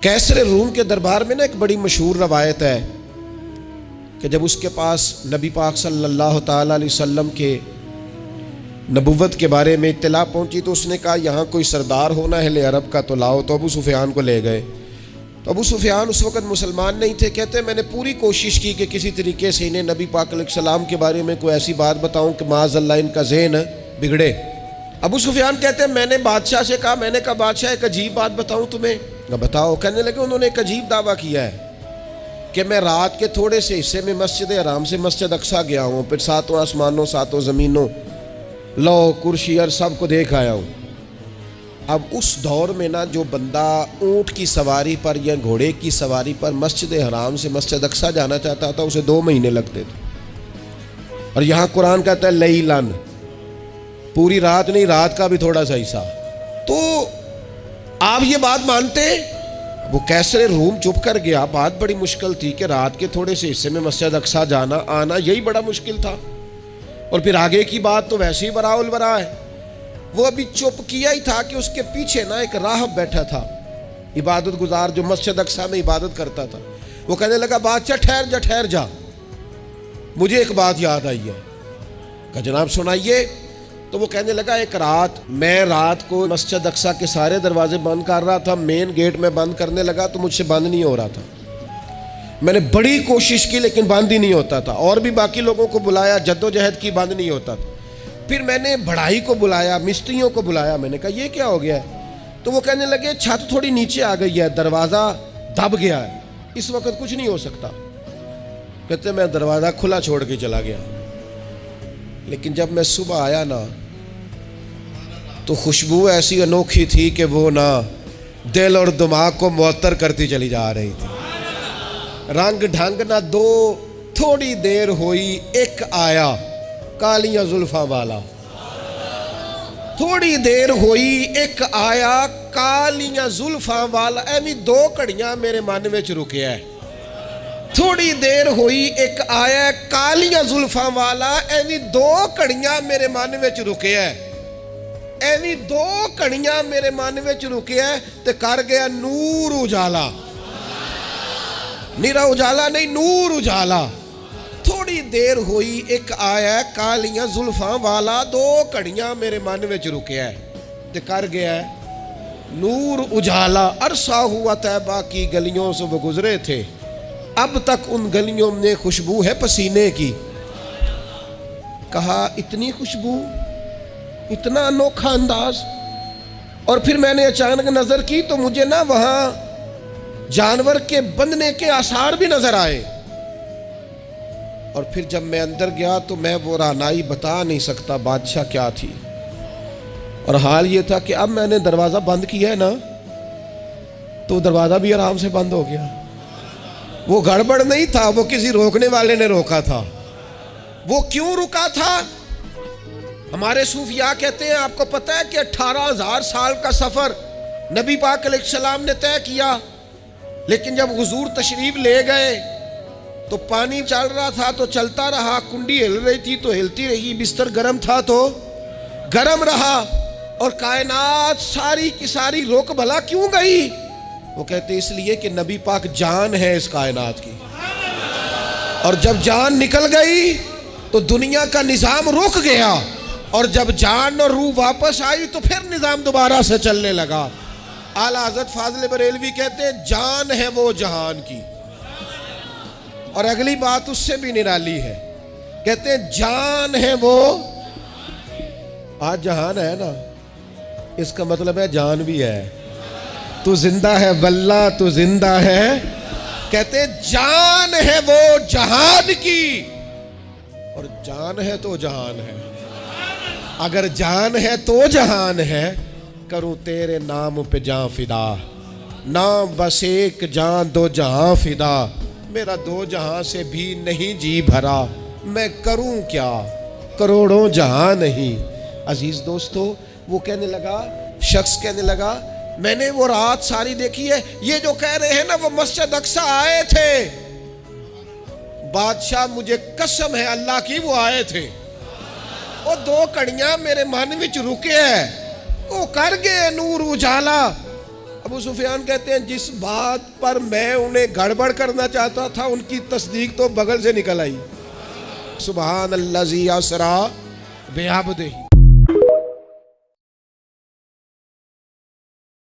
کیسر روم کے دربار میں نا ایک بڑی مشہور روایت ہے کہ جب اس کے پاس نبی پاک صلی اللہ تعالیٰ علیہ وسلم کے نبوت کے بارے میں اطلاع پہنچی تو اس نے کہا یہاں کوئی سردار ہونا ہے عرب کا تو لاؤ، تو ابو سفیان کو لے گئے۔ تو ابو سفیان اس وقت مسلمان نہیں تھے، کہتے میں نے پوری کوشش کی کہ کسی طریقے سے انہیں نبی پاک علیہ السلام کے بارے میں کوئی ایسی بات بتاؤں کہ معاذ اللہ ان کا ذہن بگڑے۔ ابو سفیان کہتے ہیں میں نے بادشاہ سے کہا، میں نے کہا بادشاہ ایک عجیب بات بتاؤں تمہیں؟ بتاؤ۔ کہنے لگے انہوں نے ایک عجیب دعویٰ کیا ہے کہ میں رات کے تھوڑے سے حصے میں مسجد حرام سے مسجد اقصیٰ گیا ہوں، پھر ساتوں آسمانوں ساتوں زمینوں لو کرسی اور سب کو دیکھ آیا ہوں۔ اب اس دور میں نا جو بندہ اونٹ کی سواری پر یا گھوڑے کی سواری پر مسجد حرام سے مسجد اقصیٰ جانا چاہتا تھا اسے 2 مہینے لگتے تھے، اور یہاں قرآن کہتا ہے لیلن، پوری رات نہیں، رات کا بھی تھوڑا سا حصہ۔ تو آپ یہ بات مانتے؟ وہ کیسر روم چپ کر گیا، بات بڑی مشکل تھی کہ رات کے تھوڑے سے حصے میں مسجد اقصیٰ جانا آنا یہی بڑا مشکل تھا، اور پھر آگے کی بات تو ویسے ہی براء البراء ہے۔ وہ ابھی چپ کیا ہی تھا کہ اس کے پیچھے نا ایک راہب بیٹھا تھا، عبادت گزار جو مسجد اقصیٰ میں عبادت کرتا تھا۔ وہ کہنے لگا بادشاہ ٹھہر جا، مجھے ایک بات یاد آئی ہے۔ کہا جناب سنائیے۔ تو وہ کہنے لگا ایک رات میں رات کو مسجد اقصیٰ کے سارے دروازے بند کر رہا تھا، مین گیٹ میں بند کرنے لگا تو مجھ سے بند نہیں ہو رہا تھا، میں نے بڑی کوشش کی لیکن بند ہی نہیں ہوتا تھا، اور بھی باقی لوگوں کو بلایا، جد و جہد کی، بند نہیں ہوتا تھا۔ پھر میں نے بڑھائی کو بلایا، مستریوں کو بلایا، میں نے کہا یہ کیا ہو گیا ہے؟ تو وہ کہنے لگے چھت تھوڑی نیچے آ گئی ہے، دروازہ دب گیا ہے، اس وقت کچھ نہیں ہو سکتا۔ کہتے میں دروازہ کھلا چھوڑ کے چلا گیا، لیکن جب میں صبح آیا نا تو خوشبو ایسی انوکھی تھی کہ وہ نا دل اور دماغ کو معطر کرتی چلی جا رہی تھی۔ رنگ ڈھنگ نہ دو، تھوڑی دیر ہوئی ایک آیا کالیاں زلفاں والا، تھوڑی دیر ہوئی ایک آیا کالیاں زلفاں والا، ایویں 2 گھڑیاں میرے من وچ رکیا ہے۔ تھوڑی دیر ہوئی ایک آیا کالیاں زلفاں والا، ایویں 2 گھڑیاں میرے من وچ رکیا ہے، ایویں 2 گھڑیاں میرے من وچ رکیا ہے تے کر گیا نور اجالا، نیرا اجالا نہیں، نور اجالا۔ تھوڑی دیر ہوئی ایک آیا کالیاں زلفاں والا، 2 گھڑیاں میرے من وچ رکیا ہے تے کر گیا ہے نور اجالا۔ عرصہ ہوا طیبہ کی گلیوں سے وہ گزرے تھے، اب تک ان گلیوں میں خوشبو ہے پسینے کی۔ کہا اتنی خوشبو، اتنا انوکھا انداز۔ اور پھر میں نے اچانک نظر کی تو مجھے نا وہاں جانور کے بندھنے کے آثار بھی نظر آئے، اور پھر جب میں اندر گیا تو میں وہ رہنائی بتا نہیں سکتا بادشاہ کیا تھی، اور حال یہ تھا کہ اب میں نے دروازہ بند کیا ہے نا تو دروازہ بھی آرام سے بند ہو گیا۔ وہ گڑبڑ نہیں تھا، وہ کسی روکنے والے نے روکا تھا۔ وہ کیوں رکا تھا؟ ہمارے صوفیاء کہتے ہیں آپ کو پتہ ہے کہ 18,000 سال کا سفر نبی پاک علیہ السلام نے طے کیا، لیکن جب حضور تشریف لے گئے تو پانی چل رہا تھا تو چلتا رہا، کنڈی ہل رہی تھی تو ہلتی رہی، بستر گرم تھا تو گرم رہا، اور کائنات ساری کی ساری رک بھلا کیوں گئی؟ وہ کہتے اس لیے کہ نبی پاک جان ہے اس کائنات کی، اور جب جان نکل گئی تو دنیا کا نظام رک گیا، اور جب جان اور روح واپس آئی تو پھر نظام دوبارہ سے چلنے لگا۔ اعلیٰ حضرت فاضل بریلوی کہتے ہیں جان ہے وہ جہان کی، اور اگلی بات اس سے بھی نرالی ہے، کہتے ہیں جان ہے وہ، آج جہان ہے نا، اس کا مطلب ہے جان بھی ہے، تو زندہ ہے واللہ تو زندہ ہے، کہتے ہیں جان ہے وہ جہان کی، اور جان ہے تو جہان ہے، اگر جان ہے تو جہان ہے، کروں تیرے نام پہ جان فدا، نام بس ایک جان 2 جہاں فدا، میرا 2 جہاں سے بھی نہیں جی بھرا، میں کروں کیا کروڑوں جہاں نہیں۔ عزیز دوستو، وہ کہنے لگا، شخص کہنے لگا میں نے وہ رات ساری دیکھی ہے، یہ جو کہہ رہے ہیں نا وہ مسجد اقصیٰ آئے تھے، بادشاہ مجھے قسم ہے اللہ کی وہ آئے تھے، وہ 2 گھڑیاں میرے من وچ رکے ہے، وہ کر گئے نور اجالا، ابو سفیان کہتے ہیں جس بات پر میں انہیں گڑبڑ کرنا چاہتا تھا ان کی تصدیق تو بغل سے نکل آئی۔ سبحان الذی اسریٰ بعبدہ۔